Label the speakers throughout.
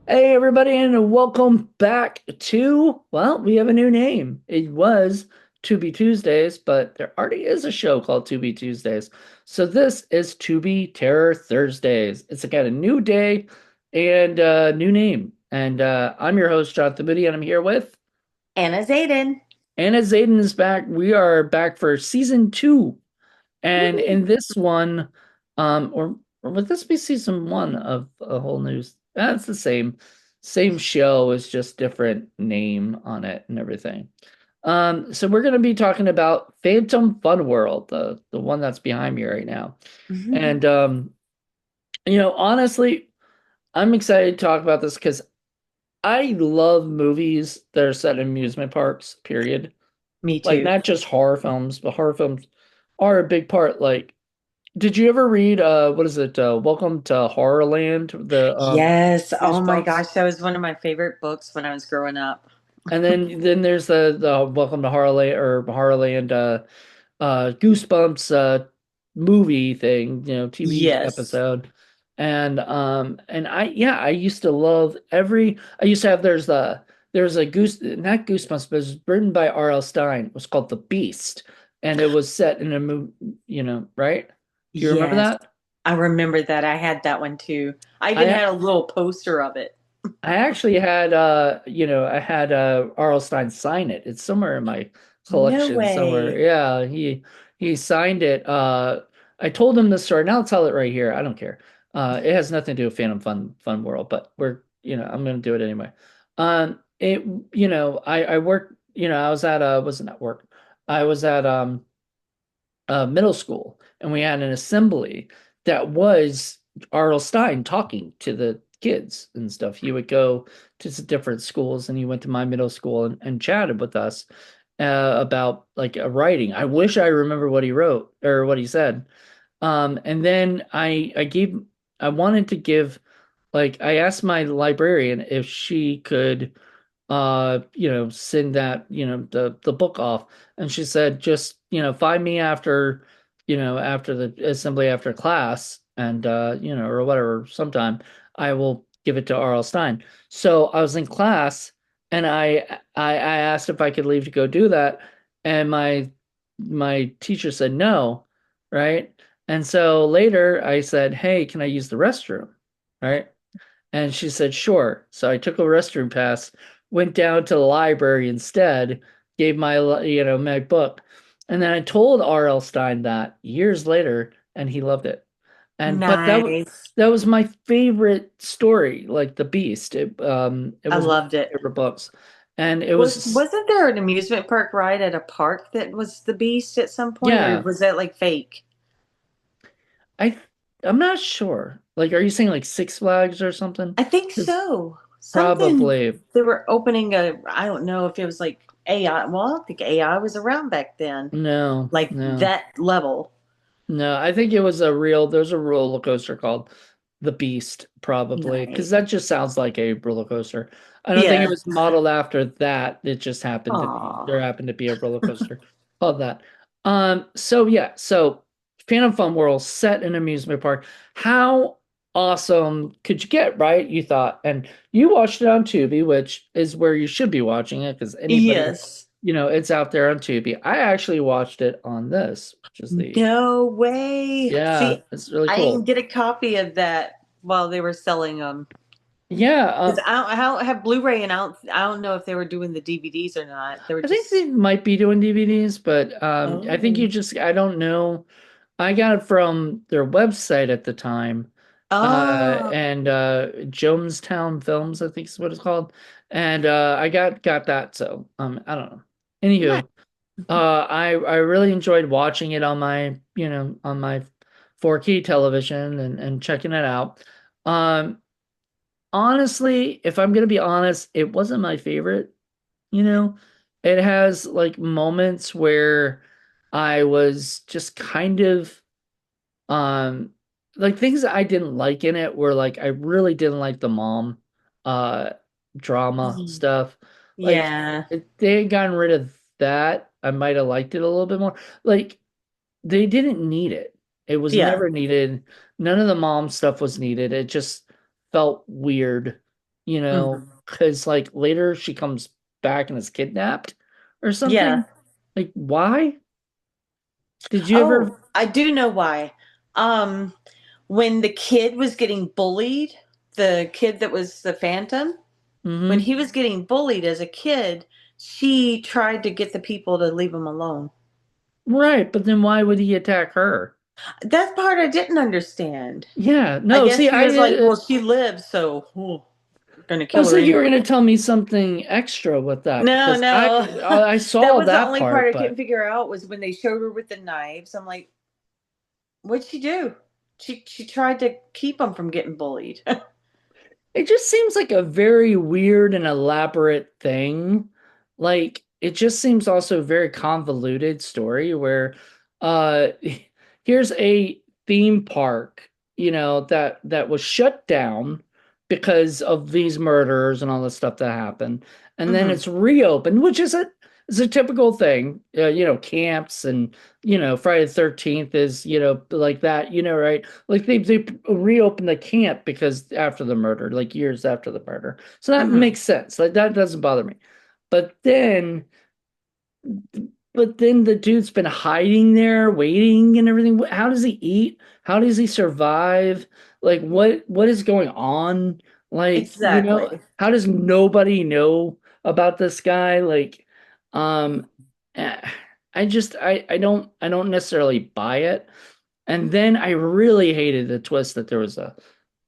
Speaker 1: Hey everybody, and welcome back to, well, we have a new name. It was Tubi Tuesdays, but there already is a show called Tubi Tuesdays. So this is Tubi Terror Thursdays. It's got a new day and a new name. And I'm your host, Jonathan Moody, and I'm here with
Speaker 2: Anna Xaden.
Speaker 1: Ana Xaden is back. We are back for season two. And
Speaker 2: Woo.
Speaker 1: in this one, or would this be season one of a whole new? That's the same show, it's just different name on it and everything. So we're gonna be talking about Phantom Fun World, the one that's behind me right now. And honestly, I'm excited to talk about this because I love movies that are set in amusement parks, period.
Speaker 2: Me
Speaker 1: Like
Speaker 2: too.
Speaker 1: not just horror films, but horror films are a big part. Like, did you ever read what is it? Welcome to Horrorland, the
Speaker 2: Yes. Oh my
Speaker 1: Goosebumps?
Speaker 2: gosh, that was one of my favorite books when I was growing up.
Speaker 1: And then there's the Welcome to Horrorland or Horrorland Goosebumps movie thing, TV
Speaker 2: Yes.
Speaker 1: episode. And I used to love I used to have there's a goose not Goosebumps, but it was written by R.L. Stine. It was called The Beast. And it was set in a movie, right? Do you remember
Speaker 2: Yes.
Speaker 1: that?
Speaker 2: I remember that. I had that one too. I even
Speaker 1: I
Speaker 2: had a little poster of it.
Speaker 1: I actually had I had R.L. Stine sign it. It's somewhere in my
Speaker 2: No
Speaker 1: collection somewhere.
Speaker 2: way.
Speaker 1: Yeah, he signed it. I told him the story, and I'll tell it right here. I don't care. It has nothing to do with Fun World, but I'm gonna do it anyway. It I worked, I was at wasn't at work. I was at middle school, and we had an assembly that was R.L. Stine talking to the kids and stuff. He would go to different schools, and he went to my middle school and chatted with us about like writing. I wish I remember what he wrote or what he said. And then I wanted to give, like, I asked my librarian if she could send that, the book off. And she said, just, find me after, after the assembly, after class, and or whatever, sometime I will give it to R.L. Stine. So I was in class, and I asked if I could leave to go do that, and my teacher said no, right? And so later I said, hey, can I use the restroom? Right? And she said, sure. So I took a restroom pass, went down to the library instead, gave my book. And then I told R.L. Stine that years later, and he loved it. But
Speaker 2: Nice.
Speaker 1: that was my favorite story, like The Beast. It
Speaker 2: I
Speaker 1: was one of
Speaker 2: loved it.
Speaker 1: my favorite books. And it was,
Speaker 2: Wasn't there an amusement park ride at a park that was the Beast at some point, or
Speaker 1: yeah,
Speaker 2: was that like fake?
Speaker 1: I, I'm not sure. Like, are you saying like Six Flags or something?
Speaker 2: I think
Speaker 1: Because
Speaker 2: so. Something
Speaker 1: probably,
Speaker 2: they were opening I don't know if it was like AI. Well, I don't think AI was around back then.
Speaker 1: no,
Speaker 2: Like
Speaker 1: no.
Speaker 2: that level.
Speaker 1: No, I think there's a roller coaster called The Beast, probably, because
Speaker 2: Nice.
Speaker 1: that just sounds like a roller coaster. I don't think it
Speaker 2: Yeah.
Speaker 1: was modeled after that. It just happened to be,
Speaker 2: Aw.
Speaker 1: there happened to be a roller coaster called that. So Phantom Fun World set in an amusement park. How awesome could you get, right? You thought, and you watched it on Tubi, which is where you should be watching it, because anybody,
Speaker 2: Yes.
Speaker 1: it's out there on Tubi. I actually watched it on this, which is
Speaker 2: No way.
Speaker 1: yeah,
Speaker 2: See,
Speaker 1: it's really
Speaker 2: I didn't
Speaker 1: cool.
Speaker 2: get a copy of that while they were selling them.
Speaker 1: Yeah,
Speaker 2: Because I don't have Blu-ray and I don't know if they were doing the DVDs or not. They were
Speaker 1: I think they
Speaker 2: just,
Speaker 1: might be doing DVDs, but I think
Speaker 2: oh.
Speaker 1: I don't know. I got it from their website at the time,
Speaker 2: Oh.
Speaker 1: and Jonestown Films, I think is what it's called, and I got that. So I don't know.
Speaker 2: Nice.
Speaker 1: Anywho, I really enjoyed watching it on my 4K television and checking it out. Um, Honestly, if I'm gonna be honest, it wasn't my favorite. You know, it has like moments where I was just kind of um like things that I didn't like in it were like I really didn't like the mom uh drama
Speaker 2: Mhm.
Speaker 1: stuff. Like
Speaker 2: Yeah.
Speaker 1: if they had gotten rid of that, I might have liked it a little bit more. Like they didn't need it. It was
Speaker 2: Yeah.
Speaker 1: never needed. None of the mom stuff was needed. It just felt weird,
Speaker 2: Hmm.
Speaker 1: because like later she comes back and is kidnapped or
Speaker 2: Yeah.
Speaker 1: something. Like, why? Did you ever?
Speaker 2: Oh, I do know why. Um, when the kid was getting bullied, the kid that was the Phantom, when
Speaker 1: Hmm.
Speaker 2: he was getting bullied as a kid, she tried to get the people to leave him alone.
Speaker 1: Right, but then why would he attack her?
Speaker 2: That part I didn't understand.
Speaker 1: Yeah,
Speaker 2: I
Speaker 1: no,
Speaker 2: guess
Speaker 1: see,
Speaker 2: he was like, well, she lives, so we're gonna
Speaker 1: I
Speaker 2: kill
Speaker 1: was
Speaker 2: her
Speaker 1: like, you were
Speaker 2: anyway.
Speaker 1: going to tell me something extra with that
Speaker 2: No,
Speaker 1: because
Speaker 2: no.
Speaker 1: I
Speaker 2: That
Speaker 1: saw
Speaker 2: was the
Speaker 1: that
Speaker 2: only part
Speaker 1: part,
Speaker 2: I couldn't
Speaker 1: but
Speaker 2: figure out was when they showed her with the knives. I'm like, what'd she do? She tried to keep him from getting bullied.
Speaker 1: it just seems like a very weird and elaborate thing. Like it just seems also a very convoluted story where uh here's a theme park, that was shut down because of these murders and all the stuff that happened. And then
Speaker 2: Hmm.
Speaker 1: it's reopened, which is a typical thing. Camps and Friday the 13th is, like that, right? Like they reopened the camp because after the murder, like years after the murder. So that
Speaker 2: Hmm.
Speaker 1: makes sense. Like that doesn't bother me. But then but then the dude's been hiding there, waiting and everything. How does he eat? How does he survive? Like what is going on? Like,
Speaker 2: Exactly.
Speaker 1: how does nobody know about this guy? Like, um eh, I don't necessarily buy it. And then I really hated the twist that there was a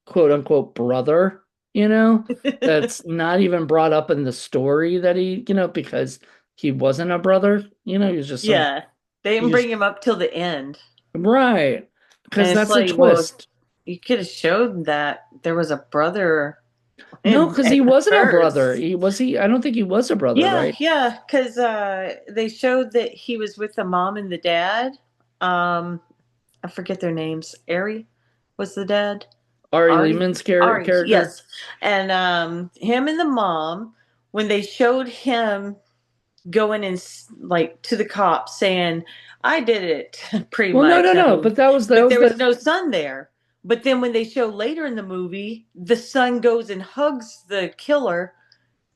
Speaker 1: quote unquote brother, that's not even brought up in the story that because he wasn't a brother, he was just
Speaker 2: Yeah. They
Speaker 1: he
Speaker 2: didn't
Speaker 1: just,
Speaker 2: bring him up till the end.
Speaker 1: right.
Speaker 2: And
Speaker 1: Because
Speaker 2: it's
Speaker 1: that's a
Speaker 2: like, well,
Speaker 1: twist.
Speaker 2: you could have showed that there was a brother
Speaker 1: No,
Speaker 2: in
Speaker 1: because
Speaker 2: at
Speaker 1: he
Speaker 2: the
Speaker 1: wasn't a brother.
Speaker 2: first.
Speaker 1: I don't think he was a brother,
Speaker 2: Yeah,
Speaker 1: right?
Speaker 2: yeah, because they showed that he was with the mom and the dad. Um, I forget their names. Ari was the dad.
Speaker 1: Ari
Speaker 2: Ari,
Speaker 1: Lehman's
Speaker 2: Ari,
Speaker 1: character.
Speaker 2: yes. And him and the mom, when they showed him going in like to the cops saying, "I did it," pretty
Speaker 1: Well, no,
Speaker 2: much.
Speaker 1: no, no, but that
Speaker 2: But
Speaker 1: was
Speaker 2: there was
Speaker 1: the
Speaker 2: no son there. But then when they show later in the movie, the son goes and hugs the killer,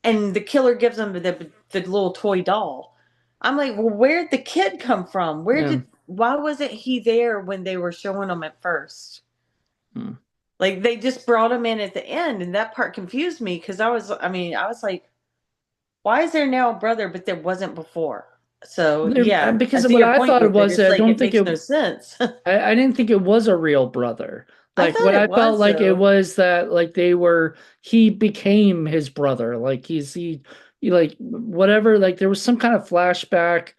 Speaker 2: and the killer gives him the little toy doll. I'm like, well, where'd the kid come from?
Speaker 1: yeah.
Speaker 2: Why wasn't he there when they were showing him at first?
Speaker 1: Hmm.
Speaker 2: Like they just brought him in at the end, and that part confused me because I was like, why is there now a brother, but there wasn't before? So yeah, I
Speaker 1: Because of
Speaker 2: see
Speaker 1: what
Speaker 2: your
Speaker 1: I
Speaker 2: point
Speaker 1: thought it
Speaker 2: with it.
Speaker 1: was,
Speaker 2: It's
Speaker 1: I
Speaker 2: like
Speaker 1: don't
Speaker 2: it
Speaker 1: think
Speaker 2: makes no sense.
Speaker 1: I didn't think it was a real brother.
Speaker 2: I
Speaker 1: Like
Speaker 2: thought
Speaker 1: what
Speaker 2: it
Speaker 1: I felt
Speaker 2: was
Speaker 1: like it
Speaker 2: though.
Speaker 1: was that like he became his brother. Like he like whatever, like there was some kind of flashback.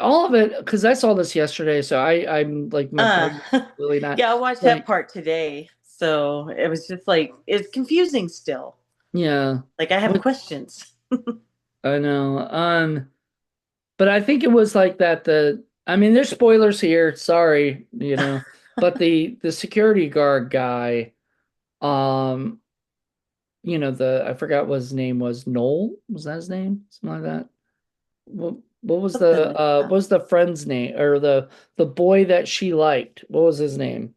Speaker 1: All of it, because I saw this yesterday, so I'm like my
Speaker 2: Uh,
Speaker 1: brain really not
Speaker 2: yeah, I watched that
Speaker 1: like,
Speaker 2: part today, so it was just like it's confusing still.
Speaker 1: yeah.
Speaker 2: Like I have
Speaker 1: What
Speaker 2: questions.
Speaker 1: I know. But I think it was like that I mean there's spoilers here, sorry, but the security guard guy, um I forgot what his name was. Noel? Was that his name? Something like that. What was
Speaker 2: Something like
Speaker 1: what
Speaker 2: that.
Speaker 1: was the friend's name or the boy that she liked? What was his name?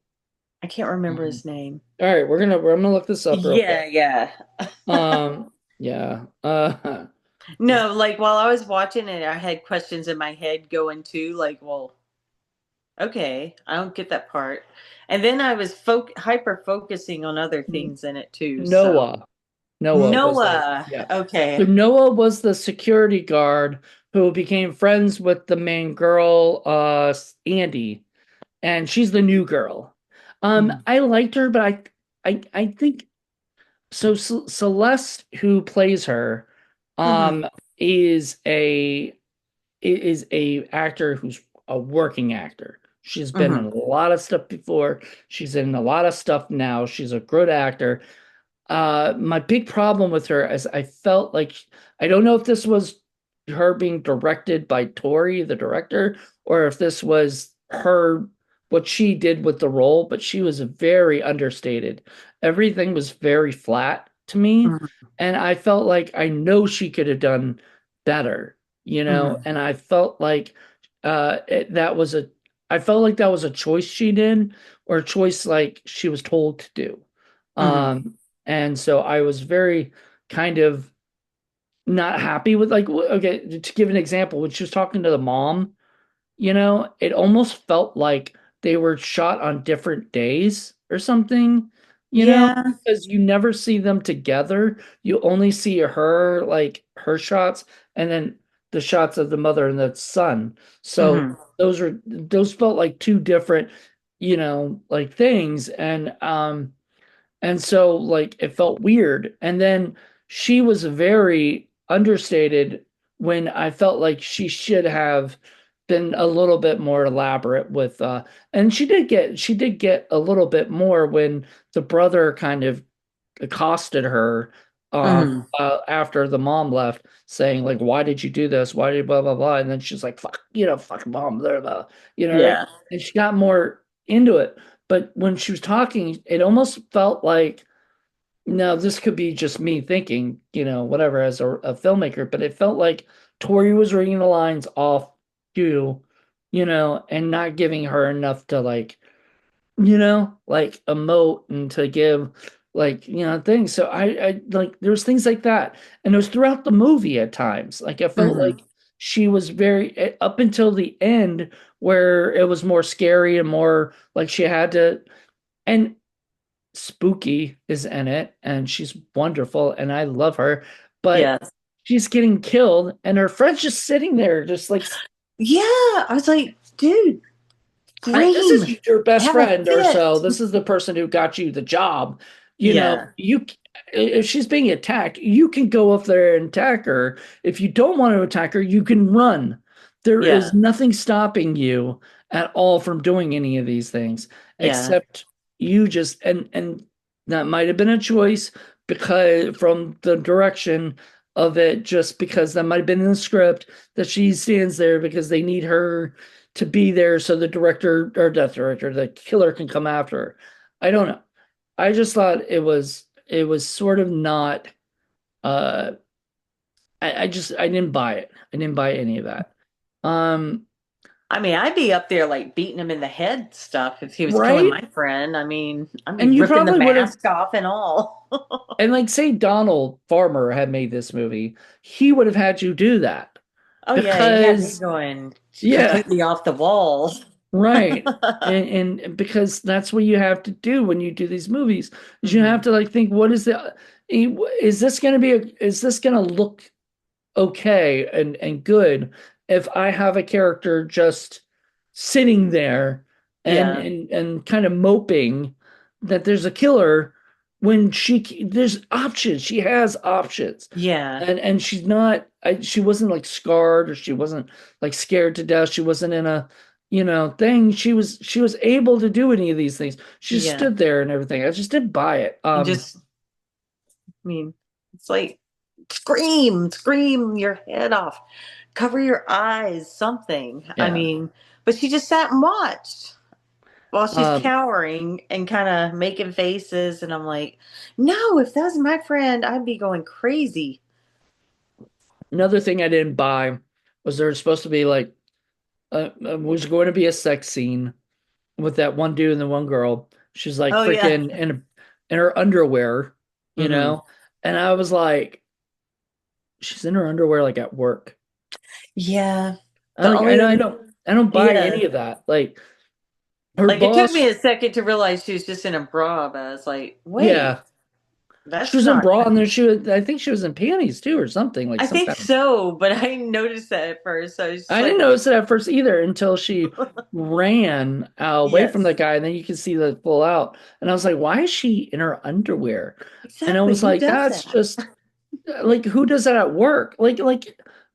Speaker 2: I can't remember
Speaker 1: Um,
Speaker 2: his name.
Speaker 1: all right, I'm gonna look this up real quick.
Speaker 2: Yeah, yeah.
Speaker 1: Yeah.
Speaker 2: No, like while I was watching it, I had questions in my head going too, like, well, okay, I don't get that part. And then I was hyper focusing on other things in it too. So
Speaker 1: Noah. Noah was
Speaker 2: Noah,
Speaker 1: yeah. So
Speaker 2: okay.
Speaker 1: Noah was the security guard who became friends with the main girl, Andy, and she's the new girl.
Speaker 2: Mhm.
Speaker 1: I liked her, but I think so. Celeste, who plays her,
Speaker 2: Mhm.
Speaker 1: um, is a actor who's a working actor. She's been in
Speaker 2: Mhm.
Speaker 1: a lot of stuff before. She's in a lot of stuff now. She's a good actor. My big problem with her is I felt like I don't know if this was her being directed by Tori, the director, or if this was her what she did with the role, but she was very understated. Everything was very flat to me,
Speaker 2: Mhm.
Speaker 1: and I felt like I know she could have done better,
Speaker 2: Mhm.
Speaker 1: and I felt like that was a I felt like that was a choice she did or a choice like she was told to do.
Speaker 2: Mhm.
Speaker 1: Um And so I was very kind of not happy with like okay, to give an example, when she was talking to the mom, it almost felt like they were shot on different days or something,
Speaker 2: Yeah.
Speaker 1: because you never see them together. You only see her, like her shots, and then the shots of the mother and the son. So
Speaker 2: Hmm.
Speaker 1: those felt like two different, like things. And so like it felt weird. And then she was very understated when I felt like she should have been a little bit more elaborate with and she did get a little bit more when the brother kind of accosted her
Speaker 2: Hmm.
Speaker 1: after the mom left, saying like, why did you do this? Why did you blah blah blah? And then she's like, fuck, fuck mom, blah, blah, right?
Speaker 2: Yeah.
Speaker 1: And she got more into it. But when she was talking, it almost felt like, no, this could be just me thinking, whatever, as a filmmaker, but it felt like Tori was reading the lines off cue, and not giving her enough to like emote and to give like, things. So I like there was things like that. And it was throughout the movie at times. Like I felt
Speaker 2: Hmm.
Speaker 1: like she was very up until the end where it was more scary and more like she had to, and Spooky is in it and she's wonderful and I love her, but
Speaker 2: Yes.
Speaker 1: she's getting killed and her friend's just sitting there just like,
Speaker 2: Yeah. I was like, dude,
Speaker 1: I mean, this
Speaker 2: scream,
Speaker 1: is your best
Speaker 2: have a
Speaker 1: friend or so.
Speaker 2: fit.
Speaker 1: This is the person who got you the job.
Speaker 2: Yeah.
Speaker 1: If she's being attacked, you can go up there and attack her. If you don't want to attack her, you can run. There is
Speaker 2: Yeah.
Speaker 1: nothing stopping you at all from doing any of these things,
Speaker 2: Yeah.
Speaker 1: except you just, and that might have been a choice because from the direction of it, just because that might have been in the script that she stands there because they need her to be there so the director or death director, the killer can come after her. I don't know. I just thought it was sort of not uh I didn't buy it. I didn't buy any of that. Um
Speaker 2: I mean, I'd be up there like beating him in the head stuff if he was killing
Speaker 1: right?
Speaker 2: my friend. I mean, I'd be
Speaker 1: And you
Speaker 2: ripping the
Speaker 1: probably would have,
Speaker 2: mask off and all.
Speaker 1: and like say Donald Farmer had made this movie, he would have had you do that
Speaker 2: Oh yeah, he had me
Speaker 1: because
Speaker 2: going
Speaker 1: yeah,
Speaker 2: completely off the wall.
Speaker 1: right. And because that's what you have to do when you do these movies, is you have
Speaker 2: Hmm.
Speaker 1: to like think, what is this going to is this going to look okay and good if I have a character just sitting there and
Speaker 2: Yeah,
Speaker 1: and kind of moping that there's a killer when there's options. She has options.
Speaker 2: yeah,
Speaker 1: And she's not she wasn't like scarred or she wasn't like scared to death. She wasn't in a thing. She was able to do any of these things. She just
Speaker 2: yeah.
Speaker 1: stood there and everything. I just didn't buy it.
Speaker 2: And just, I mean, it's like scream, scream your head off, cover your eyes, something. I
Speaker 1: Yeah.
Speaker 2: mean, but she just sat and watched while she's
Speaker 1: Um
Speaker 2: cowering and kind of making faces. And I'm like, no, if that was my friend, I'd be going crazy.
Speaker 1: Another thing I didn't buy was there was supposed to be like was going to be a sex scene with that one dude and the one girl. She's like
Speaker 2: Oh yeah.
Speaker 1: freaking in her underwear, you
Speaker 2: Hmm.
Speaker 1: know? And I was like, she's in her underwear like at work.
Speaker 2: Yeah.
Speaker 1: I
Speaker 2: The
Speaker 1: like
Speaker 2: only
Speaker 1: I don't buy
Speaker 2: yeah.
Speaker 1: any of that. Like her
Speaker 2: Like it took
Speaker 1: boss,
Speaker 2: me a second to realize she was just in a bra, but I was like, wait,
Speaker 1: yeah. She
Speaker 2: that's
Speaker 1: was in
Speaker 2: not.
Speaker 1: bra and then I think she was in panties too or something, like
Speaker 2: I
Speaker 1: some
Speaker 2: think
Speaker 1: kind of.
Speaker 2: so, but I didn't notice that at first. So I was just
Speaker 1: I didn't
Speaker 2: like,
Speaker 1: notice it at first either until she ran away from the
Speaker 2: yes,
Speaker 1: guy, and then you can see the full out. And I was like, why is she in her underwear? And I
Speaker 2: exactly.
Speaker 1: was
Speaker 2: Who
Speaker 1: like,
Speaker 2: does
Speaker 1: that's
Speaker 2: that?
Speaker 1: just like who does that at work? Like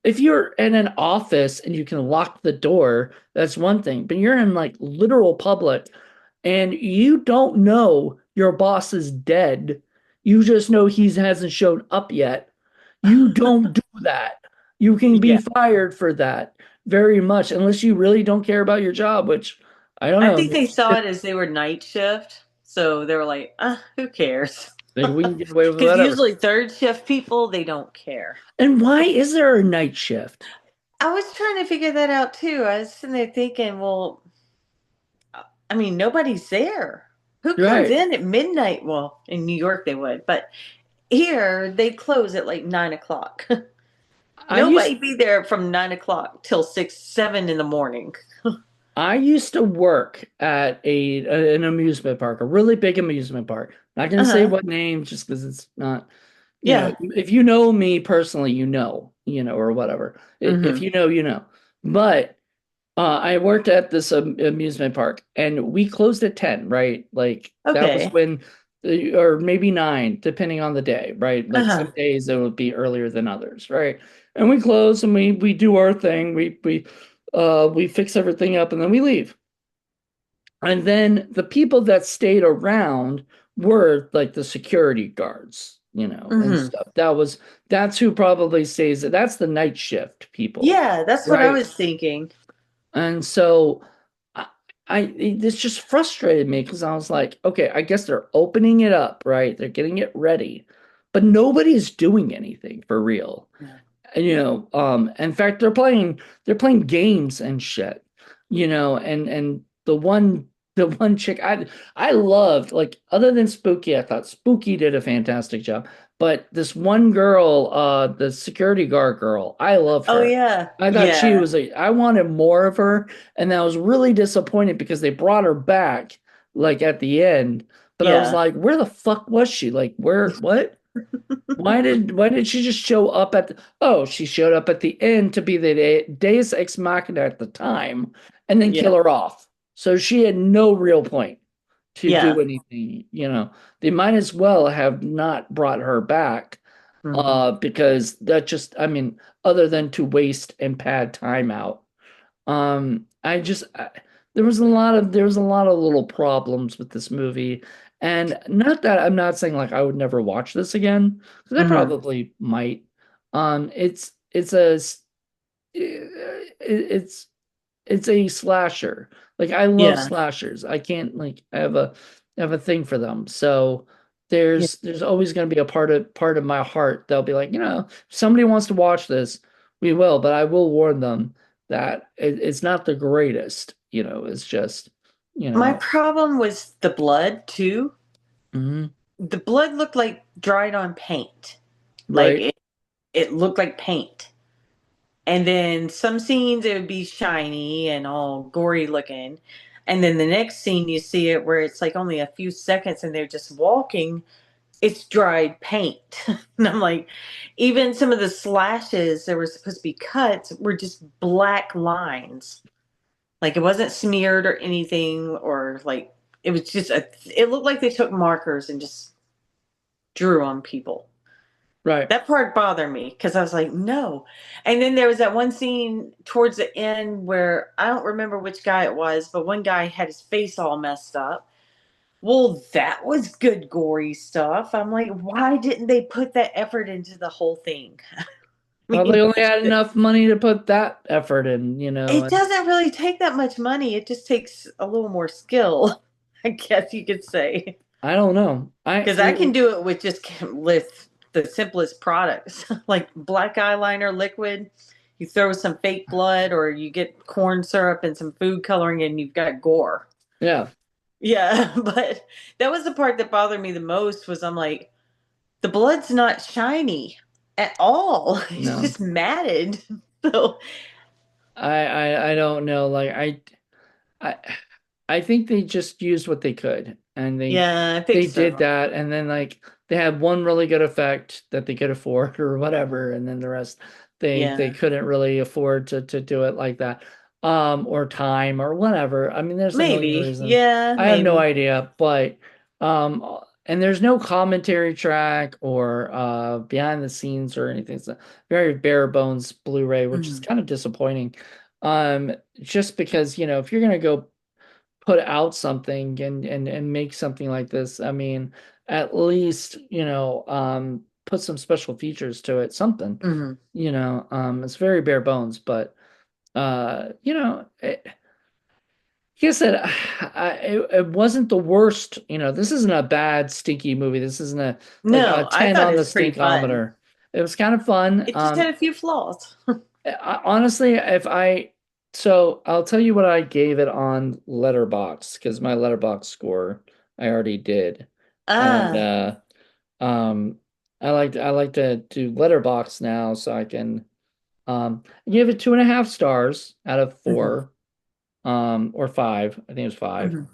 Speaker 1: if you're in an office and you can lock the door, that's one thing. But you're in like literal public and you don't know your boss is dead. You just know he hasn't shown up yet. You don't do that. You can be
Speaker 2: Yeah.
Speaker 1: fired for that very much unless you really don't care about your job, which I don't
Speaker 2: I
Speaker 1: know.
Speaker 2: think they saw it as they were night shift. So they were like, who cares?
Speaker 1: Maybe we can get away with
Speaker 2: Because
Speaker 1: whatever.
Speaker 2: usually third shift people, they don't care.
Speaker 1: And why is there a night shift?
Speaker 2: I was trying to figure that out too. I was sitting there thinking, well, I mean, nobody's there. Who comes
Speaker 1: Right.
Speaker 2: in at midnight? Well, in New York they would, but here they close at like 9 o'clock.
Speaker 1: I used
Speaker 2: Nobody be there from 9 o'clock till 6, 7 in the morning.
Speaker 1: I used to work at an amusement park, a really big amusement park. Not going
Speaker 2: Uh
Speaker 1: to say
Speaker 2: huh.
Speaker 1: what name just because it's not,
Speaker 2: Yeah.
Speaker 1: if you know me personally, or whatever. If
Speaker 2: Mm-hmm.
Speaker 1: you know, you know. But I worked at this amusement park and we closed at 10, right? Like that was
Speaker 2: Okay.
Speaker 1: when, or maybe 9, depending on the day, right?
Speaker 2: Uh
Speaker 1: Like some
Speaker 2: huh.
Speaker 1: days it would be earlier than others, right? And we close and we do our thing. We fix everything up and then we leave. And then the people that stayed around were like the security guards, and
Speaker 2: Mm-hmm.
Speaker 1: stuff. That's who probably stays. That's the night shift people,
Speaker 2: Yeah, that's what I
Speaker 1: right?
Speaker 2: was thinking.
Speaker 1: And so I, this just frustrated me because I was like, okay, I guess they're opening it up, right? They're getting it ready, but nobody's doing anything for real.
Speaker 2: Yeah.
Speaker 1: And, in fact, they're playing games and shit, and the one chick I loved, like other than Spooky, I thought Spooky did a fantastic job. But this one girl, the security guard girl, I loved
Speaker 2: Oh
Speaker 1: her.
Speaker 2: yeah.
Speaker 1: I thought
Speaker 2: Yeah.
Speaker 1: I wanted more of her, and I was really disappointed because they brought her back like at the end. But I was
Speaker 2: Yeah.
Speaker 1: like, where the fuck was she? Like, where, what? Why did she just show up she showed up at the end to be the Deus Ex Machina at the time and then
Speaker 2: Yeah.
Speaker 1: kill her off. So she had no real point to
Speaker 2: Yeah.
Speaker 1: do anything. They might as well have not brought her back,
Speaker 2: Mm-hmm.
Speaker 1: because that just, I mean, other than to waste and pad time out. There was a lot of little problems with this movie, and not that I'm not saying like I would never watch this again, because I
Speaker 2: Mm-hmm.
Speaker 1: probably might. It's a slasher. Like I love
Speaker 2: Yeah.
Speaker 1: slashers. I can't like I have a thing for them. So
Speaker 2: Yeah.
Speaker 1: there's always going to be a part of my heart that'll be like, if somebody wants to watch this, we will, but I will warn them that it's not the greatest, it's just, you
Speaker 2: My
Speaker 1: know,
Speaker 2: problem was the blood too.
Speaker 1: mhm,
Speaker 2: The blood looked like dried on paint. Like
Speaker 1: right,
Speaker 2: it looked like paint. And then some scenes it would be shiny and all gory looking. And then the next scene you see it where it's like only a few seconds and they're just walking, it's dried paint. And I'm like, even some of the slashes that were supposed to be cuts were just black lines. Like it wasn't smeared or anything, or like it was just it looked like they took markers and just drew on people.
Speaker 1: right.
Speaker 2: That part bothered me because I was like, no. And then there was that one scene towards the end where I don't remember which guy it was, but one guy had his face all messed up. Well, that was good, gory stuff. I'm like, why didn't they put that effort into the whole thing? I
Speaker 1: Probably
Speaker 2: mean,
Speaker 1: only had enough money to put that effort in.
Speaker 2: it
Speaker 1: And
Speaker 2: doesn't really take that much money. It just takes a little more skill, I guess you could say.
Speaker 1: I don't know.
Speaker 2: Because I can do it with just with the simplest products, like black eyeliner liquid. You throw some fake blood, or you get corn syrup and some food coloring, and you've got gore.
Speaker 1: Yeah,
Speaker 2: Yeah, but that was the part that bothered me the most. Was I'm like, the blood's not shiny at all. It's
Speaker 1: no.
Speaker 2: just matted. So
Speaker 1: I don't know. Like I I think they just used what they could, and they
Speaker 2: yeah, I think
Speaker 1: they did
Speaker 2: so.
Speaker 1: that, and then like they had one really good effect that they could afford or whatever, and then the rest they
Speaker 2: Yeah,
Speaker 1: couldn't really afford to do it like that, or time or whatever. I mean, there's a million
Speaker 2: maybe.
Speaker 1: reasons.
Speaker 2: Yeah,
Speaker 1: I have no
Speaker 2: maybe.
Speaker 1: idea, but and there's no commentary track or behind the scenes or anything. It's a very bare bones Blu-ray, which is
Speaker 2: Mhm.
Speaker 1: kind of disappointing. Just because, if you're gonna go put out something and make something like this, I mean, at least, put some special features to it, something.
Speaker 2: Mhm.
Speaker 1: It's very bare bones, but like I said, it wasn't the worst. This isn't a bad stinky movie. This isn't like a
Speaker 2: No, I
Speaker 1: 10
Speaker 2: thought it
Speaker 1: on the
Speaker 2: was pretty fun.
Speaker 1: stinkometer. It was kind of fun.
Speaker 2: It just had a few flaws.
Speaker 1: Honestly, so I'll tell you what I gave it on Letterbox because my Letterbox score, I already did. And
Speaker 2: Ah.
Speaker 1: um I like to do letterbox now so I can give it 2.5 stars out of
Speaker 2: Mhm.
Speaker 1: 4, or 5. I think it was 5.
Speaker 2: Mhm.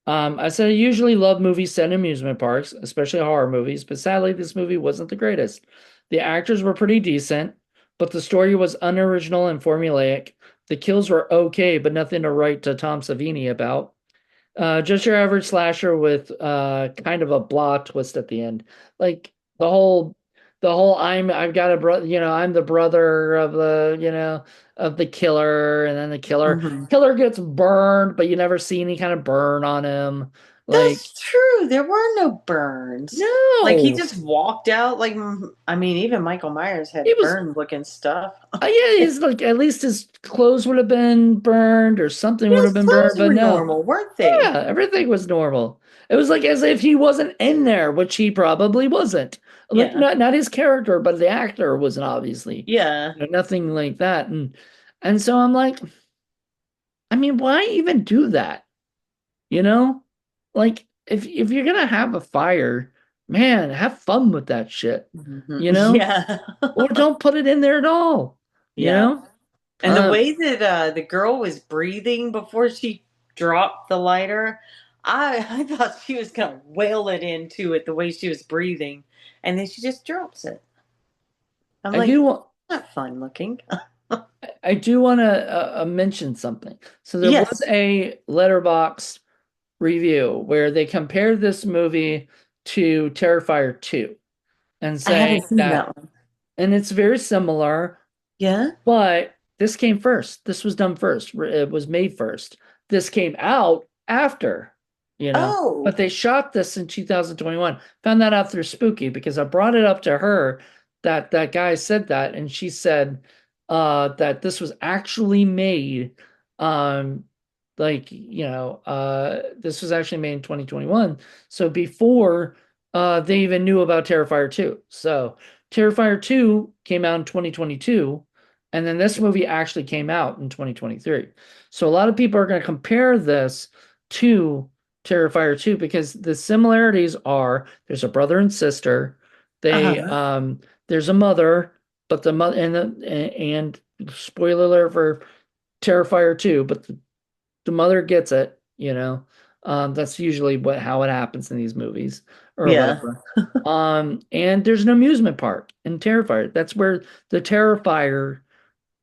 Speaker 1: I said I usually love movies set in amusement parks, especially horror movies, but sadly this movie wasn't the greatest. The actors were pretty decent, but the story was unoriginal and formulaic. The kills were okay, but nothing to write to Tom Savini about. Just your average slasher with kind of a blah twist at the end. Like the whole I've got a brother, I'm the brother of the killer, and then the killer
Speaker 2: Mhm.
Speaker 1: killer gets burned, but you never see any kind of burn on him. Like,
Speaker 2: That's true. There were no burns. Like he
Speaker 1: no.
Speaker 2: just walked out. Like I mean, even Michael Myers
Speaker 1: He
Speaker 2: had
Speaker 1: was
Speaker 2: burn looking stuff.
Speaker 1: yeah, he's like at least his clothes would have been burned or something would have
Speaker 2: His
Speaker 1: been burned,
Speaker 2: clothes
Speaker 1: but
Speaker 2: were
Speaker 1: no.
Speaker 2: normal, weren't they?
Speaker 1: Yeah, everything was normal. It was like as if he wasn't in there, which he probably wasn't. Like
Speaker 2: Yeah.
Speaker 1: not his character, but the actor wasn't obviously.
Speaker 2: Yeah.
Speaker 1: Nothing like that. And so I'm like, I mean, why even do that? You know? Like if you're gonna have a fire, man, have fun with that shit.
Speaker 2: Mhm.
Speaker 1: You know?
Speaker 2: Yeah.
Speaker 1: Or don't put it in there at all. You
Speaker 2: Yeah.
Speaker 1: know?
Speaker 2: And the
Speaker 1: Um,
Speaker 2: way that the girl was breathing before she dropped the lighter, I thought she was gonna wail it into it the way she was breathing, and then she just drops it. I'm
Speaker 1: I
Speaker 2: like,
Speaker 1: do want
Speaker 2: not fun looking.
Speaker 1: I do want to mention something. So there was
Speaker 2: Yes,
Speaker 1: a letterbox review where they compared this movie to Terrifier 2 and
Speaker 2: I haven't
Speaker 1: saying
Speaker 2: seen
Speaker 1: that,
Speaker 2: that one.
Speaker 1: and it's very similar,
Speaker 2: Yeah.
Speaker 1: but this came first. This was done first. It was made first. This came out after,
Speaker 2: Oh.
Speaker 1: but they shot this in 2021. Found that out through Spooky because I brought it up to her that that guy said that, and she said that this was actually made, um, this was actually made in 2021. So before they even knew about Terrifier 2. So Terrifier 2 came out in 2022, and then this movie actually came out in 2023. So a lot of people are going to compare this to Terrifier 2 because the similarities are there's a brother and sister. They
Speaker 2: Uh-huh.
Speaker 1: there's a mother, but the mother and spoiler alert for Terrifier 2, but the mother gets it. That's usually how it happens in these movies or
Speaker 2: Yeah.
Speaker 1: whatever. And there's an amusement park in Terrifier. That's where the Terrifier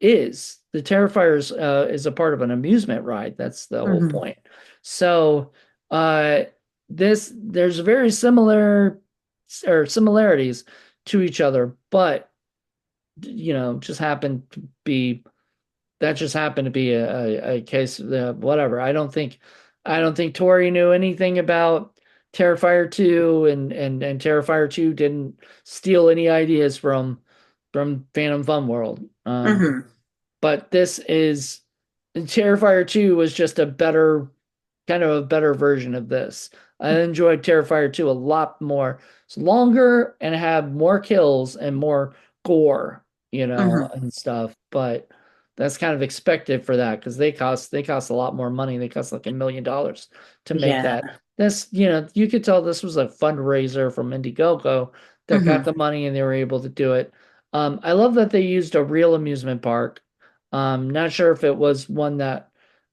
Speaker 1: is. The Terrifier is a part of an amusement ride. That's the whole
Speaker 2: Hmm.
Speaker 1: point. So uh, there's very similar or similarities to each other, but just happened to be that just happened to be a case whatever. I don't think Tori knew anything about Terrifier 2, and Terrifier 2 didn't steal any ideas from Phantom Fun World.
Speaker 2: Hmm.
Speaker 1: But this is Terrifier 2 was just a better version of this. I enjoyed Terrifier 2 a lot more. It's longer and had more kills and more gore,
Speaker 2: Hmm.
Speaker 1: and stuff. But that's kind of expected for that because they cost a lot more money. They cost like $1 million to make
Speaker 2: Yeah.
Speaker 1: that. You could tell this was a fundraiser from Indiegogo that got
Speaker 2: Hmm.
Speaker 1: the money and they were able to do it. I love that they used a real amusement park. Not sure if it was one that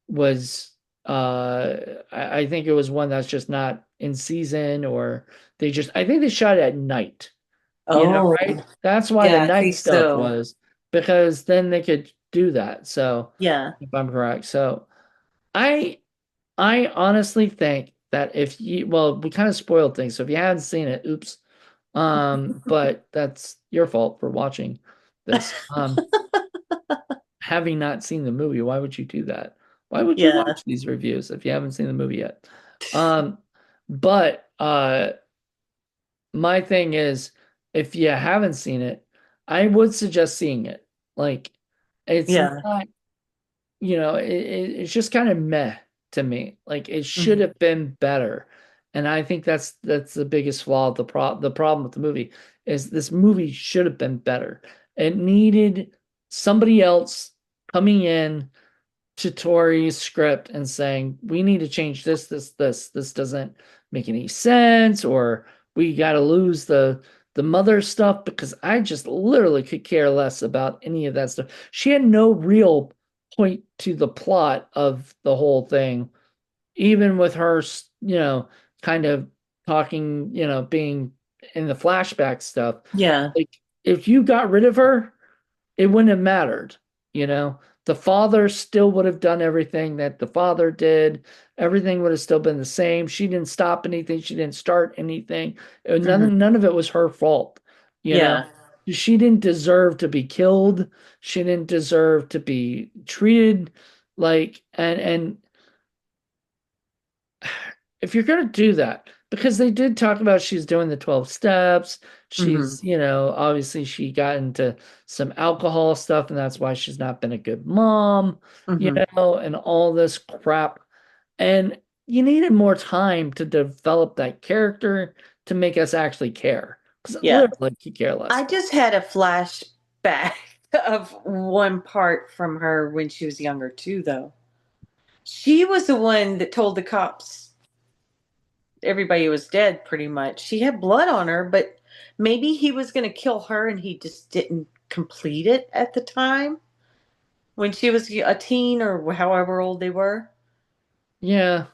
Speaker 1: was I think it was one that's just not in season, or I think they shot it at night,
Speaker 2: Oh,
Speaker 1: right? That's why the
Speaker 2: yeah, I
Speaker 1: night
Speaker 2: think
Speaker 1: stuff
Speaker 2: so.
Speaker 1: was because then they could do that. So
Speaker 2: Yeah.
Speaker 1: if I'm correct. So I I honestly think that if you well, we kind of spoiled things. So if you haven't seen it, oops. But that's your fault for watching this. Having not seen the movie, why would you do that? Why would you
Speaker 2: Yeah.
Speaker 1: watch these reviews if you haven't seen the movie yet? Um, but my thing is, if you haven't seen it, I would suggest seeing it. Like, it's
Speaker 2: Yeah.
Speaker 1: not, it's just kind of meh to me. Like, it should
Speaker 2: Hmm.
Speaker 1: have been better, and I think that's the biggest flaw of the problem with the movie is this movie should have been better. It needed somebody else coming in to Tori's script and saying, we need to change this doesn't make any sense, or we got to lose the mother stuff because I just literally could care less about any of that stuff. She had no real point to the plot of the whole thing, even with her, kind of talking, being in the flashback stuff.
Speaker 2: Yeah.
Speaker 1: Like, if you got rid of her, it wouldn't have mattered, you know. The father still would have done everything that the father did. Everything would have still been the same. She didn't stop anything. She didn't start anything.
Speaker 2: Hmm.
Speaker 1: None of it was her fault, you know.
Speaker 2: Yeah.
Speaker 1: She didn't deserve to be killed. She didn't deserve to be treated like, and if you're going to do that, because they did talk about she's doing the 12 steps,
Speaker 2: Hmm.
Speaker 1: she's, obviously she got into some alcohol stuff, and that's why she's not been a good mom,
Speaker 2: Hmm.
Speaker 1: and all this crap. And you needed more time to develop that character to make us actually care. Because
Speaker 2: Yeah.
Speaker 1: literally, you care less.
Speaker 2: I just had a flashback of one part from her when she was younger too, though. She was the one that told the cops everybody was dead pretty much. She had blood on her, but maybe he was going to kill her and he just didn't complete it at the time when she was a teen or however old they were.
Speaker 1: Yeah.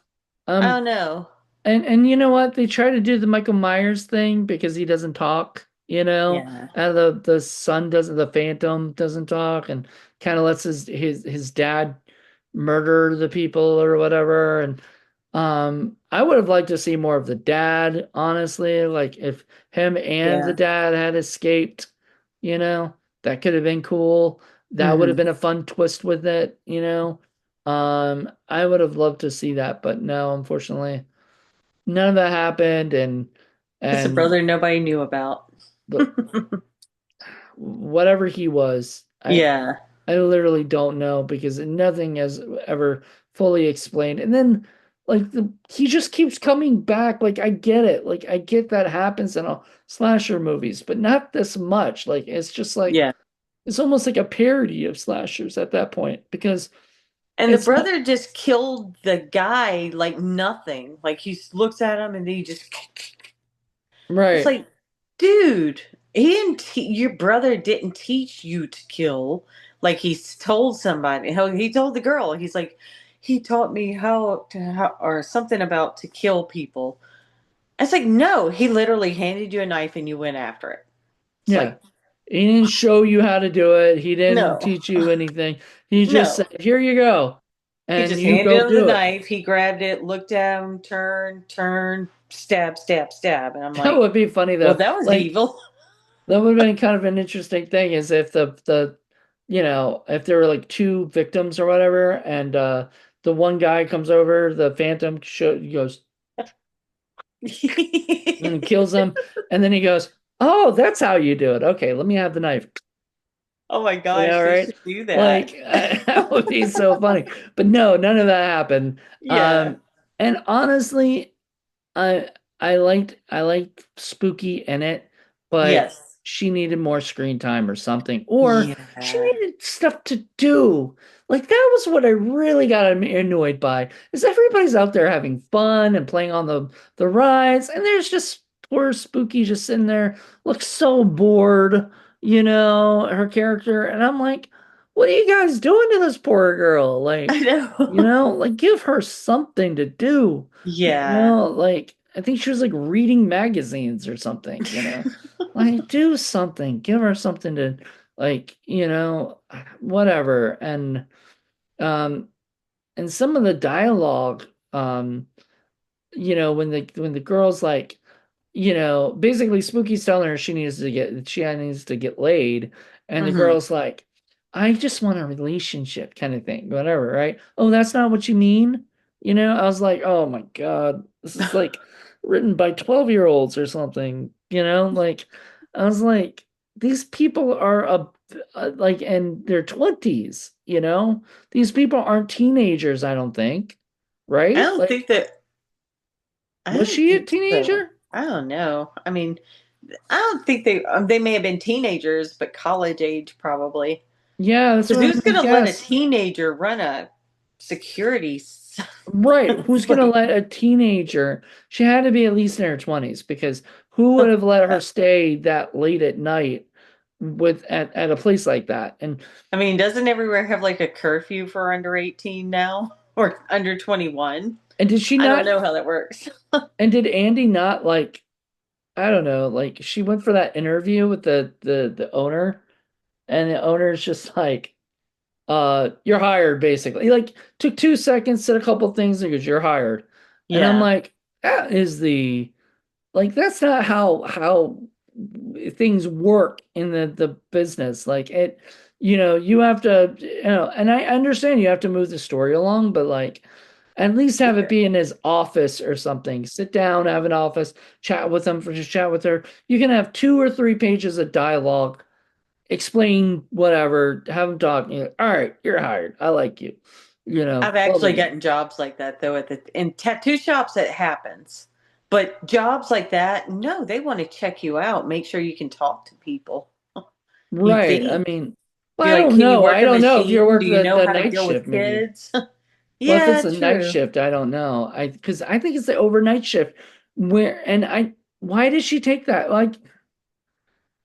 Speaker 2: I
Speaker 1: Um,
Speaker 2: don't know.
Speaker 1: and you know what? They try to do the Michael Myers thing because he doesn't talk,
Speaker 2: Yeah.
Speaker 1: and the son doesn't, the Phantom doesn't talk, and kind of lets his dad murder the people or whatever. And I would have liked to see more of the dad, honestly. Like if him and the
Speaker 2: Yeah.
Speaker 1: dad had escaped, that could have been cool. That would have
Speaker 2: Hmm.
Speaker 1: been a fun twist with it, I would have loved to see that, but no, unfortunately, none of that happened.
Speaker 2: It's a
Speaker 1: And
Speaker 2: brother nobody knew about.
Speaker 1: the whatever he was,
Speaker 2: Yeah.
Speaker 1: I literally don't know because nothing has ever fully explained. And then like he just keeps coming back. Like I get it. Like I get that happens in all slasher movies, but not this much. Like it's just like
Speaker 2: Yeah.
Speaker 1: it's almost like a parody of slashers at that point because
Speaker 2: And the
Speaker 1: it's
Speaker 2: brother just killed the guy like nothing. Like he looks at him and then he just. It's
Speaker 1: right.
Speaker 2: like, dude, your brother didn't teach you to kill. Like he's told somebody. He told the girl. He's like, he taught me or something about to kill people. It's like, no, he literally handed you a knife and you went after it. It's
Speaker 1: Yeah.
Speaker 2: like,
Speaker 1: He didn't show you how to do it. He didn't
Speaker 2: no,
Speaker 1: teach you anything. He just
Speaker 2: no.
Speaker 1: said, "Here you go."
Speaker 2: He
Speaker 1: And
Speaker 2: just
Speaker 1: you
Speaker 2: handed
Speaker 1: go
Speaker 2: him the
Speaker 1: do it.
Speaker 2: knife. He grabbed it, looked at him, turn, stab, stab, stab. And I'm
Speaker 1: That
Speaker 2: like,
Speaker 1: would be funny
Speaker 2: well,
Speaker 1: though.
Speaker 2: that was
Speaker 1: Like
Speaker 2: evil.
Speaker 1: that would have been kind of an interesting thing is if if there were like two victims or whatever, and the one guy comes over, the Phantom goes and kills him, and then he goes, "Oh, that's how you do it. Okay, let me have the knife."
Speaker 2: Oh my
Speaker 1: Yeah,
Speaker 2: gosh, they
Speaker 1: right.
Speaker 2: should do
Speaker 1: Like
Speaker 2: that.
Speaker 1: that would be so funny. But no, none of that happened.
Speaker 2: Yeah.
Speaker 1: And honestly, I I liked Spooky in it, but
Speaker 2: Yes.
Speaker 1: she needed more screen time or something, or she
Speaker 2: Yeah.
Speaker 1: needed stuff to do. Like that was what I really got annoyed by. Is everybody's out there having fun and playing on the rides, and there's just poor Spooky just sitting there, looks so bored, her character, and I'm like, what are you guys doing to this poor girl?
Speaker 2: I
Speaker 1: Like,
Speaker 2: know.
Speaker 1: like give her something to do.
Speaker 2: Yeah.
Speaker 1: Like I think she was like reading magazines or something. Like do something, give her something to like, whatever. Um and some of the dialogue, when the girl's like, basically Spooky's telling her she needs to get laid, and the
Speaker 2: Hmm.
Speaker 1: girl's like, I just want a relationship kind of thing, whatever, right? Oh, that's not what you mean? I was like, oh my God, this is like written by 12-year-olds or something, like I was like, these people are like in their 20s, these people aren't teenagers, I don't think,
Speaker 2: I
Speaker 1: right?
Speaker 2: don't think
Speaker 1: Like,
Speaker 2: that. I
Speaker 1: was
Speaker 2: don't
Speaker 1: she a
Speaker 2: think so.
Speaker 1: teenager?
Speaker 2: I don't know. I mean, I don't think they may have been teenagers, but college age probably.
Speaker 1: Yeah, that's
Speaker 2: Because
Speaker 1: what I'm
Speaker 2: who's
Speaker 1: gonna
Speaker 2: going to let a
Speaker 1: guess.
Speaker 2: teenager run a? security.
Speaker 1: Right. Who's gonna
Speaker 2: Like,
Speaker 1: let a teenager? She had to be at least in her 20s because who would have let her stay that late at night with at a place like that?
Speaker 2: I mean, doesn't everywhere have like a curfew for under 18 now or under 21?
Speaker 1: And did she
Speaker 2: I don't
Speaker 1: not?
Speaker 2: know how that works.
Speaker 1: And did Andy not like? I don't know. Like she went for that interview with the owner, and the owner's just like, you're hired," basically. He like took 2 seconds, said a couple things, and goes, "You're hired." And I'm
Speaker 2: Yeah.
Speaker 1: like, that is the like that's not how things work in the business. Like it, you have to, and I understand you have to move the story along, but like at least have it
Speaker 2: Sure.
Speaker 1: be in his office or something. Sit down, have an office, chat with him, for just chat with her. You can have 2 or 3 pages of dialogue, explain whatever, have him talk. All right, you're hired. I like you.
Speaker 2: I've
Speaker 1: Blah blah
Speaker 2: actually
Speaker 1: blah.
Speaker 2: gotten jobs like that though at the in tattoo shops it happens. But jobs like that, no, they want to check you out, make sure you can talk to people. You
Speaker 1: Right. I
Speaker 2: think.
Speaker 1: mean, well,
Speaker 2: Be
Speaker 1: I
Speaker 2: like,
Speaker 1: don't
Speaker 2: can you
Speaker 1: know.
Speaker 2: work
Speaker 1: I
Speaker 2: a
Speaker 1: don't know if you
Speaker 2: machine?
Speaker 1: work
Speaker 2: Do you know
Speaker 1: the
Speaker 2: how to
Speaker 1: night
Speaker 2: deal with
Speaker 1: shift, maybe.
Speaker 2: kids?
Speaker 1: Well, if it's
Speaker 2: Yeah,
Speaker 1: a night
Speaker 2: true.
Speaker 1: shift, I don't know. Because I think it's the overnight shift why did she take that? Like,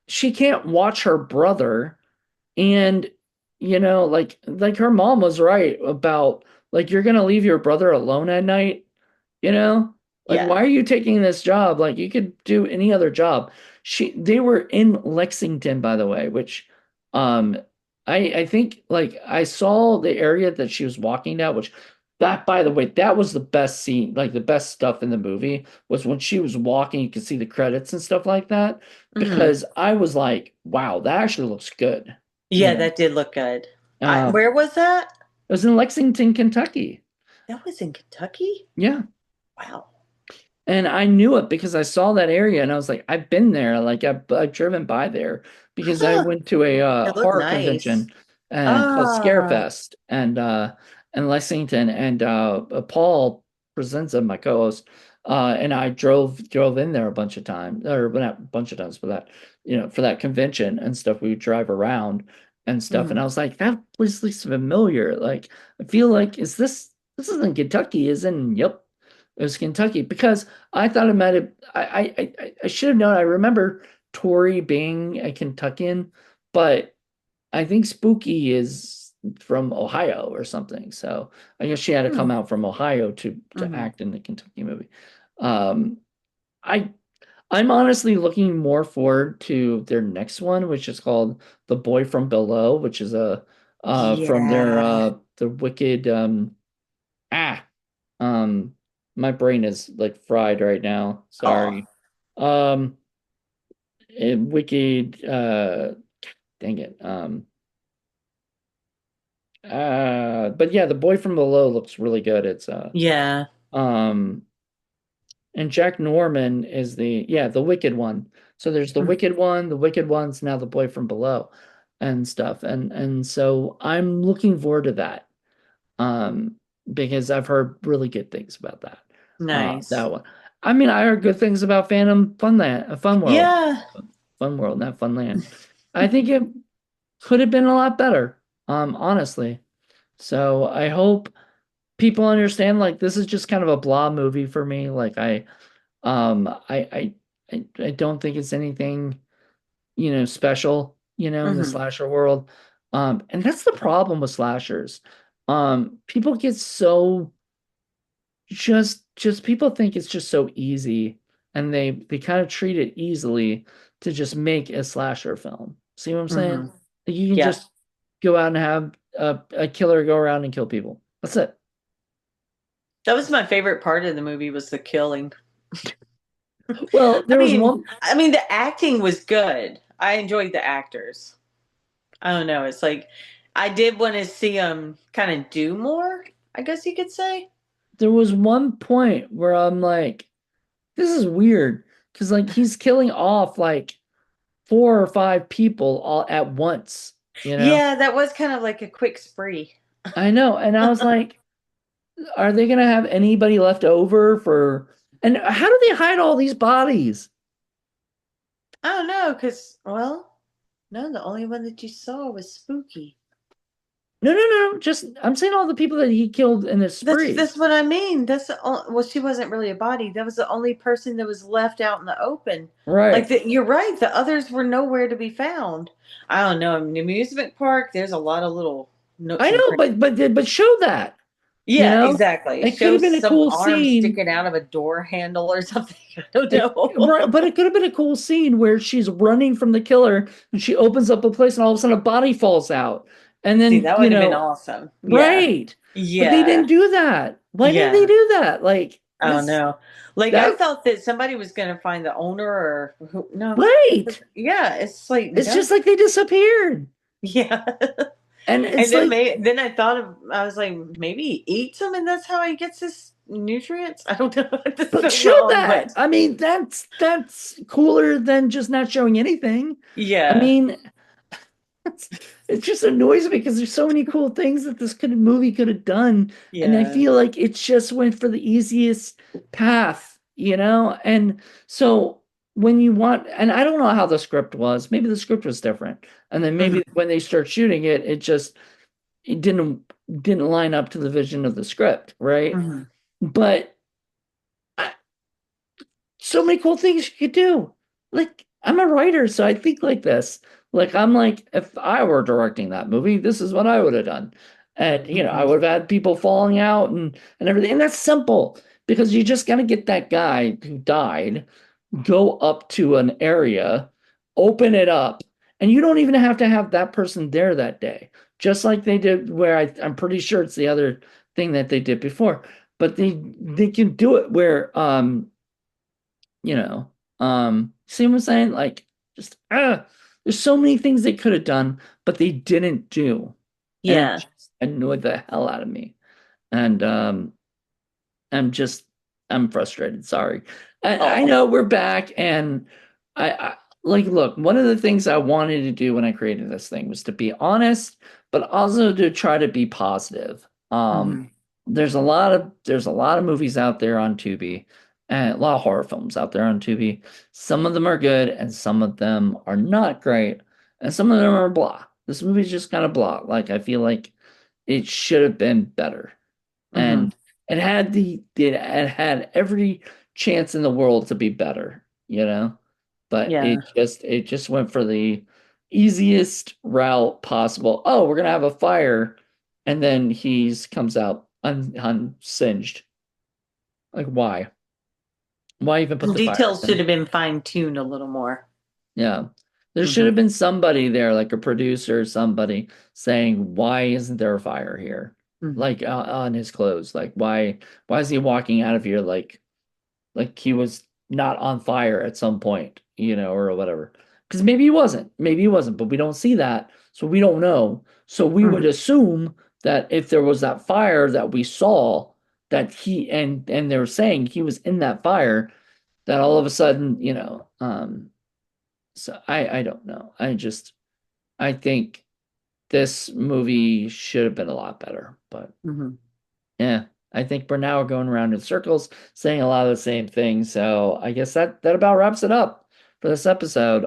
Speaker 1: she can't watch her brother and, like her mom was right about, like, you're gonna leave your brother alone at night. You know? Like,
Speaker 2: Yeah.
Speaker 1: why are you taking this job? Like, you could do any other job. They were in Lexington, by the way, which, um, I think, like, I saw the area that she was walking down, which that, by the way, that was the best scene, like the best stuff in the movie was when she was walking, you could see the credits and stuff like that,
Speaker 2: Hmm.
Speaker 1: because I was like, wow, that actually looks good. You
Speaker 2: Yeah,
Speaker 1: know,
Speaker 2: that did look good.
Speaker 1: uh,
Speaker 2: Where was that?
Speaker 1: it was in Lexington, Kentucky.
Speaker 2: That was in Kentucky?
Speaker 1: Yeah.
Speaker 2: Wow.
Speaker 1: And I knew it because I saw that area and I was like, I've been there. Like I've driven by there because I
Speaker 2: Huh.
Speaker 1: went to a
Speaker 2: It looked
Speaker 1: horror
Speaker 2: nice.
Speaker 1: convention called
Speaker 2: Ah.
Speaker 1: Scarefest and in Lexington and Paul Presenta, my co-host, and I drove in there a bunch of times, or well, not a bunch of times, but that, for that convention and stuff, we would drive around and stuff. And
Speaker 2: Mhm.
Speaker 1: I was like, that place looks familiar. Like I feel like, this isn't Kentucky, is in, yep. It was Kentucky because I thought it might have. I should have known. I remember Tori being a Kentuckian, but I think Spooky is from Ohio or something. So I guess she had to
Speaker 2: Hmm.
Speaker 1: come out from Ohio to
Speaker 2: Mhm.
Speaker 1: act in the Kentucky movie. Um, I I'm honestly looking more forward to their next one, which is called The Boy from Below, which is a from their
Speaker 2: Yeah.
Speaker 1: the Wicked ah um, my brain is like fried right now.
Speaker 2: Oh.
Speaker 1: Sorry. Wicked. Dang it. But yeah, the boy from below looks really good. It's
Speaker 2: Yeah.
Speaker 1: um, and Jack Norman is the Wicked one. So there's the
Speaker 2: Mm.
Speaker 1: Wicked one, the Wicked one's now the boy from below, and stuff. And so I'm looking forward to that. Um, because I've heard really good things about that.
Speaker 2: Nice.
Speaker 1: That one. I mean, I heard good things about Phantom Funland, Fun World,
Speaker 2: Yeah.
Speaker 1: Fun World, not Funland. I think it could have been a lot better, honestly. So I hope people understand. Like, this is just kind of a blah movie for me. Like, I don't think it's anything, special, in the
Speaker 2: Hmm.
Speaker 1: slasher world. And that's the problem with slashers. People get so just people think it's just so easy and they kind of treat it easily to just make a slasher film. See what I'm saying?
Speaker 2: Hmm.
Speaker 1: Like, you can
Speaker 2: Yeah.
Speaker 1: just go out and have a killer go around and kill people. That's it.
Speaker 2: That was my favorite part of the movie was the killing.
Speaker 1: Well,
Speaker 2: I
Speaker 1: there was
Speaker 2: mean,
Speaker 1: one.
Speaker 2: I mean the acting was good. I enjoyed the actors. I don't know. It's like I did want to see them kind of do more, I guess you could say.
Speaker 1: There was one point where I'm like, this is weird because like he's killing off like 4 or 5 people all at once. You know?
Speaker 2: Yeah, that was kind of like a quick spree.
Speaker 1: I know, and I was like, are they gonna have anybody left over for? And how do they hide all these bodies?
Speaker 2: I don't know, because, well, no, the only one that you saw was Spooky.
Speaker 1: No, no, no. Just I'm saying all the people that he killed in this spree.
Speaker 2: That's what I mean. Well, she wasn't really a body. That was the only person that was left out in the open. Like
Speaker 1: Right.
Speaker 2: you're right. The others were nowhere to be found. I don't know. In the amusement park, there's a lot of little nooks
Speaker 1: I
Speaker 2: and
Speaker 1: know,
Speaker 2: crannies.
Speaker 1: but show that. You
Speaker 2: Yeah,
Speaker 1: know,
Speaker 2: exactly.
Speaker 1: it could
Speaker 2: Show
Speaker 1: have been a
Speaker 2: some
Speaker 1: cool
Speaker 2: arm
Speaker 1: scene.
Speaker 2: sticking out of a door handle or something. I don't know.
Speaker 1: Right, but it could have been a cool scene where she's running from the killer and she opens up a place and all of a sudden a body falls out. And
Speaker 2: See,
Speaker 1: then,
Speaker 2: that would have been awesome. Yeah.
Speaker 1: right. But they
Speaker 2: Yeah.
Speaker 1: didn't do that. Why didn't they
Speaker 2: Yeah.
Speaker 1: do that? Like
Speaker 2: I don't
Speaker 1: this
Speaker 2: know. Like I
Speaker 1: that
Speaker 2: thought that somebody was going to find the owner or who. No.
Speaker 1: right.
Speaker 2: Yeah. It's like
Speaker 1: It's
Speaker 2: no.
Speaker 1: just like they disappeared.
Speaker 2: Yeah.
Speaker 1: And
Speaker 2: And
Speaker 1: it's
Speaker 2: then
Speaker 1: like,
Speaker 2: then I thought of I was like maybe he eats them and that's how he gets his nutrients. I don't know. That's
Speaker 1: but
Speaker 2: so
Speaker 1: show
Speaker 2: wrong,
Speaker 1: that.
Speaker 2: but
Speaker 1: I mean, that's cooler than just not showing anything. I
Speaker 2: yeah.
Speaker 1: mean, It's, it just annoys me because there's so many cool things that movie could have done, and I
Speaker 2: Yeah.
Speaker 1: feel like it just went for the easiest path, you know? And so when you want, and I don't know how the script was, maybe the script was different, and then maybe
Speaker 2: Hmm.
Speaker 1: when they start shooting it, it didn't line up to the vision of the script, right?
Speaker 2: Hmm.
Speaker 1: But so many cool things you could do. Like, I'm a writer, so I think like this. Like, I'm like, if I were directing that movie, this is what I would have done. And, I
Speaker 2: Hmm.
Speaker 1: would have had people falling out and everything. And that's simple because you just got to get that guy who died, go up to an area, open it up, and you don't even have to have that person there that day. Just like they did where I'm pretty sure it's the other thing that they did before. But they can do it where you know, see what I'm saying? Like, just there's so many things they could have done, but they didn't do, and it
Speaker 2: Yeah.
Speaker 1: just annoyed the hell out of me. And I'm just I'm frustrated. Sorry. I
Speaker 2: Oh.
Speaker 1: know we're back, and I like look. One of the things I wanted to do when I created this thing was to be honest, but also to try to be positive.
Speaker 2: Hmm.
Speaker 1: There's a lot of movies out there on Tubi, and a lot of horror films out there on Tubi. Some of them are good, and some of them are not great, and some of them are blah. This movie's just kind of blah. Like I feel like it should have been better,
Speaker 2: Hmm.
Speaker 1: and it had every chance in the world to be better, but
Speaker 2: Yeah.
Speaker 1: it just went for the easiest route possible. Oh, we're gonna have a fire, and then he's comes out unsinged. Like why even put
Speaker 2: The
Speaker 1: the fire
Speaker 2: details should
Speaker 1: in?
Speaker 2: have been fine tuned a little more.
Speaker 1: Yeah, there should
Speaker 2: Hmm.
Speaker 1: have been somebody there, like a producer or somebody, saying, why isn't there a fire here,
Speaker 2: Hmm.
Speaker 1: like on his clothes? Like why is he walking out of here like he was not on fire at some point, or whatever. Because maybe he wasn't, but we don't see that, so we don't know. So we would
Speaker 2: Hmm.
Speaker 1: assume that if there was that fire that we saw, that and they were saying he was in that fire, that all of a sudden, so I don't know. I think this movie should have been a lot better, but
Speaker 2: Hmm.
Speaker 1: yeah, I think we're now going around in circles, saying a lot of the same things. So I guess that about wraps it up for this episode.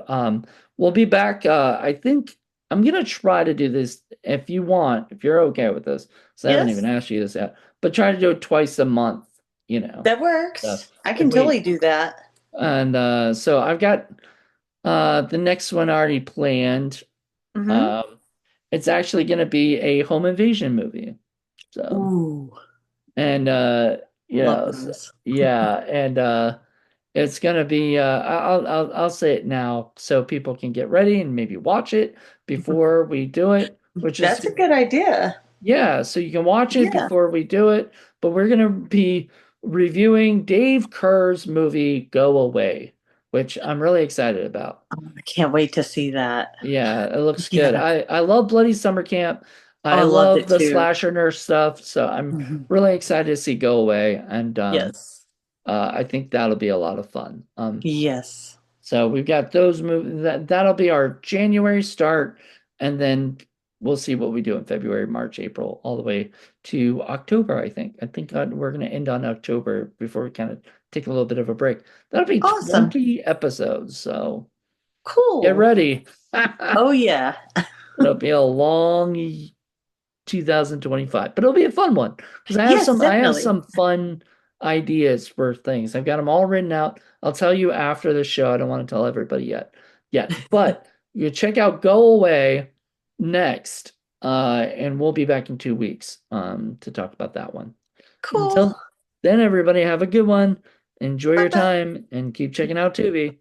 Speaker 1: We'll be back. I think I'm gonna try to do this if you want, if you're okay with this. So I haven't even
Speaker 2: Yes,
Speaker 1: asked you this yet, but try to do it twice a month. You know,
Speaker 2: that
Speaker 1: so
Speaker 2: works. I
Speaker 1: if
Speaker 2: can
Speaker 1: we
Speaker 2: totally do that.
Speaker 1: and so I've got the next one already planned.
Speaker 2: Hmm.
Speaker 1: Um, it's actually gonna be a home invasion movie. So.
Speaker 2: Ooh,
Speaker 1: And
Speaker 2: love
Speaker 1: so,
Speaker 2: those.
Speaker 1: yeah, and it's gonna be I'll say it now so people can get ready and maybe watch it before we do it, which is
Speaker 2: That's a good idea.
Speaker 1: yeah, so you can watch it
Speaker 2: Yeah.
Speaker 1: before we do it, but we're gonna be reviewing Dave Kerr's movie Go Away, which I'm really excited about.
Speaker 2: Oh, I can't wait to see that.
Speaker 1: Yeah, it looks good.
Speaker 2: Yeah.
Speaker 1: I love Bloody Summer Camp.
Speaker 2: Oh,
Speaker 1: I
Speaker 2: I loved
Speaker 1: love
Speaker 2: it
Speaker 1: the
Speaker 2: too.
Speaker 1: slasher nurse stuff, so I'm
Speaker 2: Hmm.
Speaker 1: really excited to see Go Away, and
Speaker 2: Yes.
Speaker 1: I think that'll be a lot of fun.
Speaker 2: Yes.
Speaker 1: So we've got those movies that'll be our January start, and then we'll see what we do in February, March, April, all the way to October, I think. I think we're going to end on October before we kind of take a little bit of a break. That'll be
Speaker 2: Awesome.
Speaker 1: 20 episodes, so get
Speaker 2: Cool.
Speaker 1: ready.
Speaker 2: Oh yeah.
Speaker 1: It'll be a long 2025. But it'll be a fun one because
Speaker 2: Yes,
Speaker 1: I have
Speaker 2: definitely.
Speaker 1: some fun ideas for things. I've got them all written out. I'll tell you after the show. I don't want to tell everybody yet. But you check out Go Away next. And we'll be back in 2 weeks to talk about that one.
Speaker 2: Cool.
Speaker 1: Until then, everybody have a good one. Enjoy
Speaker 2: Bye
Speaker 1: your
Speaker 2: bye.
Speaker 1: time and keep checking out Tubi.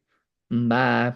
Speaker 1: Bye.